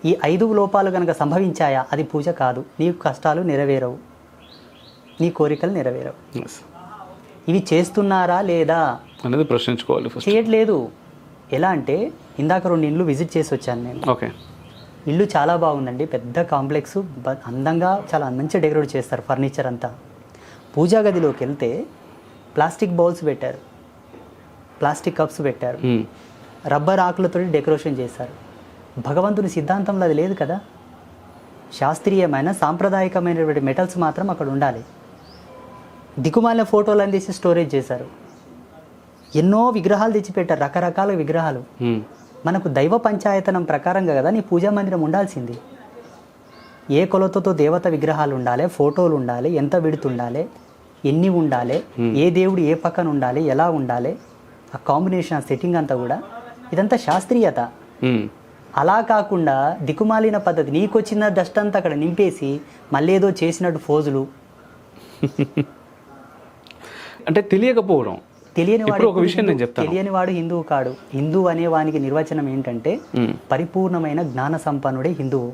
ఈ 5 లోపాలు కనుక సంభవించాయా అది పూజ కాదు. నీ కష్టాలు నెరవేరవు, నీ కోరికలు నెరవేరవు. ఇవి చేస్తున్నారా లేదా అనేది ప్రశ్నించుకోవాలి. చేయట్లేదు. ఎలా అంటే ఇందాక 2 ఇండ్లు విజిట్ చేసి వచ్చాను నేను. ఓకే. ఇల్లు చాలా బాగుందండి, పెద్ద కాంప్లెక్స్, అందంగా చాలా మంచిగా డెకరేట్ చేస్తారు ఫర్నిచర్ అంతా. పూజా గదిలోకి వెళ్తే ప్లాస్టిక్ బౌల్స్ పెట్టారు, ప్లాస్టిక్ కప్స్ పెట్టారు, రబ్బర్ ఆకులతో డెకరేషన్ చేశారు. భగవంతుని సిద్ధాంతంలో అది లేదు కదా. శాస్త్రీయమైన సాంప్రదాయకమైనటువంటి మెటల్స్ మాత్రం అక్కడ ఉండాలి. దిక్కుమాలిన ఫోటోలు అందించి స్టోరేజ్ చేశారు. ఎన్నో విగ్రహాలు తెచ్చిపెట్టారు, రకరకాల విగ్రహాలు. మనకు దైవ పంచాయతనం ప్రకారంగా కదా నీ పూజా మందిరం ఉండాల్సింది. ఏ కొలతతో దేవత విగ్రహాలు ఉండాలి, ఫోటోలు ఉండాలి, ఎంత విడుతు ఉండాలి, ఎన్ని ఉండాలి, ఏ దేవుడు ఏ పక్కన ఉండాలి, ఎలా ఉండాలి, ఆ కాంబినేషన్, ఆ సెట్టింగ్ అంతా కూడా ఇదంతా శాస్త్రీయత. అలా కాకుండా దిక్కుమాలిన పద్ధతి, నీకు వచ్చిన డస్ట్ అంతా అక్కడ నింపేసి మళ్ళీ ఏదో చేసినట్టు ఫోజులు. అంటే తెలియకపోవడం. తెలియనివాడు హిందువు కాడు. హిందువు అనే వానికి నిర్వచనం ఏంటంటే పరిపూర్ణమైన జ్ఞాన సంపన్నుడే హిందువు.